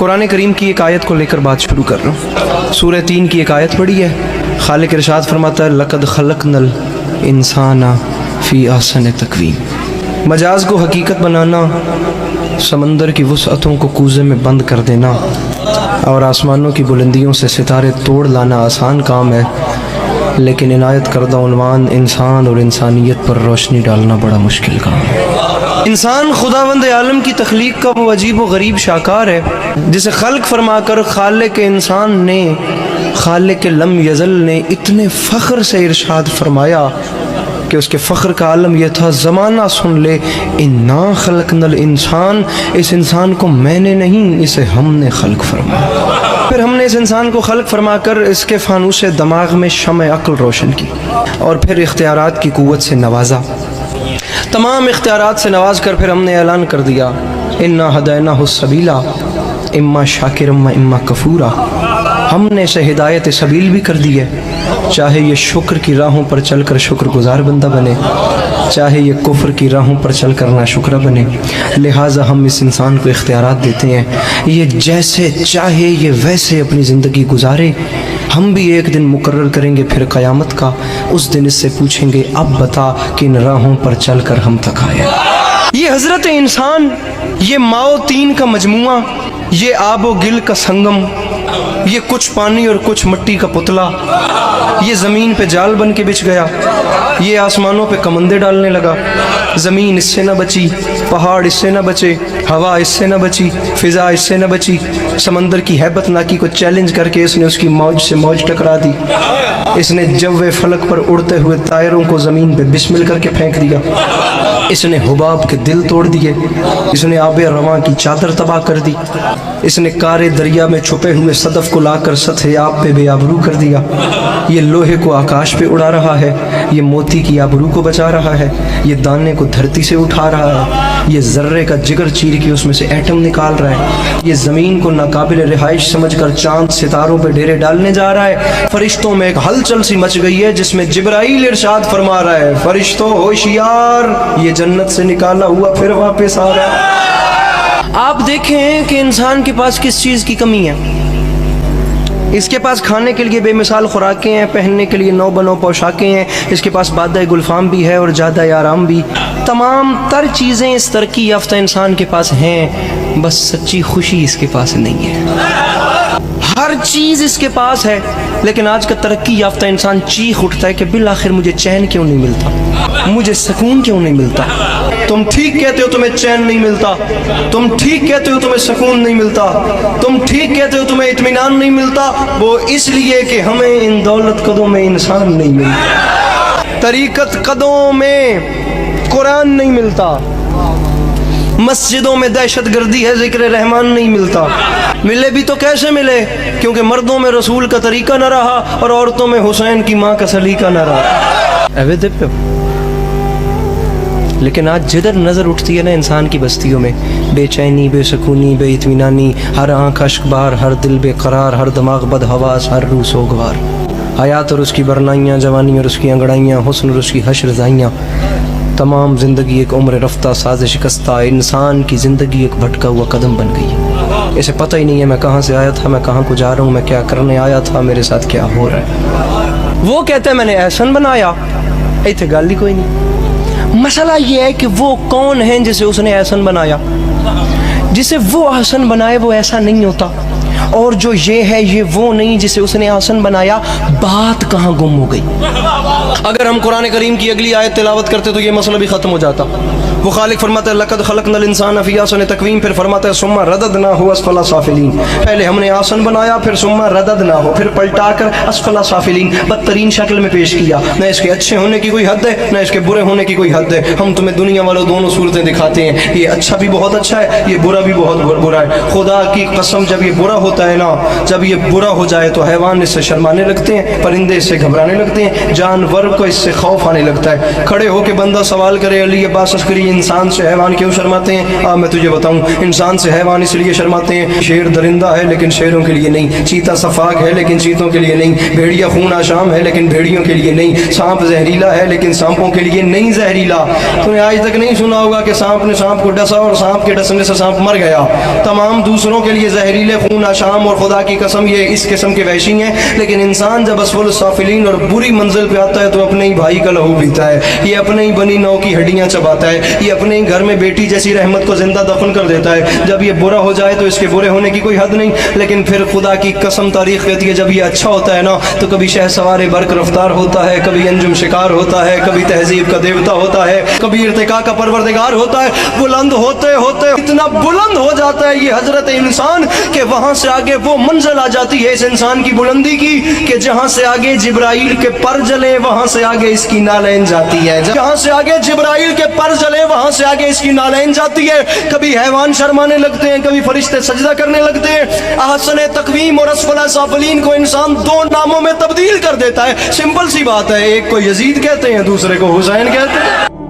قرآن کریم کی ایک آیت کو لے کر بات شروع کر رہا ہوں. سورہ 3 کی ایک آیت پڑھی ہے. خالق ارشاد فرماتا ہے لقد خلقنا الانسان فی احسن تقویم. مجاز کو حقیقت بنانا، سمندر کی وسعتوں کو کوزے میں بند کر دینا اور آسمانوں کی بلندیوں سے ستارے توڑ لانا آسان کام ہے، لیکن عنایت کردہ عنوان انسان اور انسانیت پر روشنی ڈالنا بڑا مشکل کام ہے. انسان خداوند عالم کی تخلیق کا وہ عجیب و غریب شاہکار ہے جسے خلق فرما کر خالق انسان نے، خالق لم یزل نے اتنے فخر سے ارشاد فرمایا کہ اس کے فخر کا عالم یہ تھا زمانہ سن لے، انا خلقنا الانسان، اس انسان کو میں نے نہیں، اسے ہم نے خلق فرمایا. پھر ہم نے اس انسان کو خلق فرما کر اس کے فانوس دماغ میں شمع عقل روشن کی اور پھر اختیارات کی قوت سے نوازا. تمام اختیارات سے نواز کر پھر ہم نے اعلان کر دیا انا ہدیناہ السبیل اما شاکرا و اما کفورا. ہم نے اسے ہدایت سبیل بھی کر دی ہے، چاہے یہ شکر کی راہوں پر چل کر شکر گزار بندہ بنے، چاہے یہ کفر کی راہوں پر چل کر ناشکرہ بنے. لہٰذا ہم اس انسان کو اختیارات دیتے ہیں، یہ جیسے چاہے یہ ویسے اپنی زندگی گزارے. ہم بھی ایک دن مقرر کریں گے پھر قیامت کا، اس دن اس سے پوچھیں گے اب بتا کن راہوں پر چل کر ہم تک آئے. یہ حضرت انسان، یہ ماؤ تین کا مجموعہ، یہ آب و گل کا سنگم، یہ کچھ پانی اور کچھ مٹی کا پتلا، یہ زمین پہ جال بن کے بچھ گیا، یہ آسمانوں پہ کمندے ڈالنے لگا. زمین اس سے نہ بچی، پہاڑ اس سے نہ بچے، ہوا اس سے نہ بچی، فضا اس سے نہ بچی. سمندر کی ہیبت ناکی کو چیلنج کر کے اس نے اس کی موج سے موج ٹکرا دی. اس نے جو فلک پر اڑتے ہوئے طائروں کو زمین پہ بسمل کر کے پھینک دیا. اس نے حباب کے دل توڑ دیے. اس نے آب رواں کی چادر تباہ کر دی. اس نے کارے دریا میں چھپے ہوئے صدف کو لا کر سطح آب پہ بے آبرو کر دیا. یہ لوہے کو آکاش پہ اڑا رہا ہے، یہ موتی کی آبرو کو بچا رہا ہے، یہ دانے کو دھرتی سے اٹھا رہا ہے، یہ ذرے کا جگر چیر کے اس میں سے ایٹم نکال رہا ہے، یہ زمین کو ناقابل رہائش سمجھ کر چاند ستاروں پہ ڈیرے ڈالنے جا رہا ہے. فرشتوں میں ایک ہلچل سی مچ گئی ہے جس میں جبرائیل ارشاد فرما رہا ہے فرشتوں ہوشیار، یہ جنت سے نکالا ہوا پھر واپس آ رہا ہے. آپ دیکھیں کہ انسان کے پاس کس چیز کی کمی ہے. اس کے پاس کھانے کے لیے بے مثال خوراکیں ہیں، پہننے کے لیے نو بنو پوشاکیں ہیں، اس کے پاس بادہ گلفام بھی ہے اور جادہ آرام بھی. تمام تر چیزیں اس ترقی یافتہ انسان کے پاس ہیں، بس سچی خوشی اس کے پاس نہیں ہے. ہر چیز اس کے پاس ہے، لیکن آج کا ترقی یافتہ انسان چیخ اٹھتا ہے کہ بالآخر مجھے چین کیوں نہیں ملتا، مجھے سکون کیوں نہیں ملتا. تم ٹھیک کہتے ہو تمہیں چین نہیں ملتا، تم ٹھیک کہتے ہو تمہیں سکون نہیں ملتا، تم ٹھیک کہتے ہو تمہیں اطمینان نہیں ملتا. وہ اس لیے کہ ہمیں ان دولت قدوں میں انسان نہیں ملتا، طریقت قدوں میں قرآن نہیں ملتا، مسجدوں میں دہشت گردی ہے، ذکر رحمان نہیں ملتا. ملے بھی تو کیسے ملے؟ کیونکہ مردوں میں رسول کا طریقہ نہ رہا اور عورتوں میں حسین کی ماں کا سلیقہ نہ رہا. لیکن آج جدھر نظر اٹھتی ہے نا انسان کی بستیوں میں، بے چینی، بے سکونی، بے اطمینانی، ہر آنکھ اشک بار، ہر دل بے قرار، ہر دماغ بد حواس، ہر روح سوگوار. حیات اور اس کی برنائیاں، جوانی اور اس کی انگڑائیاں، حسن اور اس کی حشر زائیاں، تمام زندگی ایک عمر رفتہ ساز شکستہ، انسان کی زندگی ایک بھٹکا ہوا قدم بن گئی. اسے پتہ ہی نہیں ہے میں کہاں سے آیا تھا، میں کہاں کو جا رہا ہوں، میں کیا کرنے آیا تھا، میرے ساتھ کیا ہو رہا ہے. وہ کہتے ہیں میں نے احسن بنایا، ایتھے گل ہی کوئی نہیں. مسئلہ یہ ہے کہ وہ کون ہیں جسے اس نے احسن بنایا. جسے وہ احسن بنائے وہ ایسا نہیں ہوتا، اور جو یہ ہے یہ وہ نہیں جسے اس نے احسن بنایا. بات کہاں گم ہو گئی؟ اگر ہم قرآن کریم کی اگلی آیت تلاوت کرتے تو یہ مسئلہ بھی ختم ہو جاتا. وہ خالق فرماتا ہے لقد خلقنا الانسان فی احسن تقویم، پھر فرماتا ہے ثم رددناہ اسفل سافلین. پہلے ہم نے احسن بنایا، پھر ثم رددناہ، پھر پلٹا کر اسفل سافلین، بدترین شکل میں پیش کیا. نہ اس کے اچھے ہونے کی کوئی حد ہے، نہ اس کے برے ہونے کی کوئی حد ہے. ہم تمہیں دنیا والوں دونوں صورتیں دکھاتے ہیں، یہ اچھا بھی بہت اچھا ہے، یہ برا بھی بہت برا ہے. خدا کی قسم جب یہ برا ہوتا ہے نا، جب یہ برا ہو جائے تو حیوان اس سے شرمانے لگتے ہیں، پرندے اس سے گھبرانے لگتے ہیں، جانور کو اس سے خوف آنے لگتا ہے. کھڑے ہو کے بندہ سوال کرے علی عباس عسکری انسان سے حیوان کیوں شرماتے ہیں؟ میں تجھے بتاؤں، انسان سے حیوان اس لیے شرماتے ہیں، شیر درندہ ہے لیکن شیروں کے لیے نہیں، چیتا صفاق ہے لیکن چیتوں کے لیے نہیں، بھیڑیا خون آشام ہے لیکن بھیڑیوں کے لیے نہیں، سانپ زہریلا ہے لیکن سانپوں کے لیے نہیں زہریلا۔ تو نے آج تک نہیں سنا ہوگا کہ سانپ نے سانپ کو ڈسا اور سانپ کے ڈسنے سے سانپ مر گیا۔ تمام دوسروں کے لیے زہریلے، خون آشام، اور خدا کی قسم یہ اس قسم کے وحشی ہیں، لیکن انسان جب اسفل السافلین اور بری منزل پہ آتا ہے تو اپنے ہی بھائی کا لہو پیتا ہے، یہ اپنے ہی بنی نو کی ہڈیاں چباتا ہے، یہ اپنے ہی گھر میں بیٹی جیسی رحمت کو زندہ دفن کر دیتا ہے۔ جب یہ برا ہو جائے تو اس کے برے ہونے کی کوئی حد نہیں، لیکن پھر خدا کی قسم تاریخ کہتی ہے جب یہ اچھا ہوتا ہے نا تو کبھی شہ سوار برق رفتار ہوتا ہے، کبھی انجم شکار ہوتا ہے، کبھی تہذیب کا دیوتا ہوتا ہے، کبھی ارتقاء کا پروردگار ہوتا ہے۔ بلند ہوتے ہوتے اتنا بلند ہو جاتا ہے یہ حضرت انسان کہ وہاں سے آگے وہ منزل آ جاتی ہے اس انسان کی بلندی کی کہ جہاں سے آگے جبرائیل کے پر جلے وہاں سے آگے اس کی نالین جاتی ہے، جہاں سے آگے جبرائیل کے پر جلے وہاں سے آگے اس کی نالین جاتی ہے۔ کبھی حیوان شرمانے لگتے ہیں، کبھی فرشتے سجدہ کرنے لگتے ہیں۔ احسن تقویم اور اسفل سافلین کو انسان دو ناموں میں تبدیل کر دیتا ہے، سمپل سی بات ہے، ایک کو یزید کہتے ہیں دوسرے کو حسین کہتے ہیں۔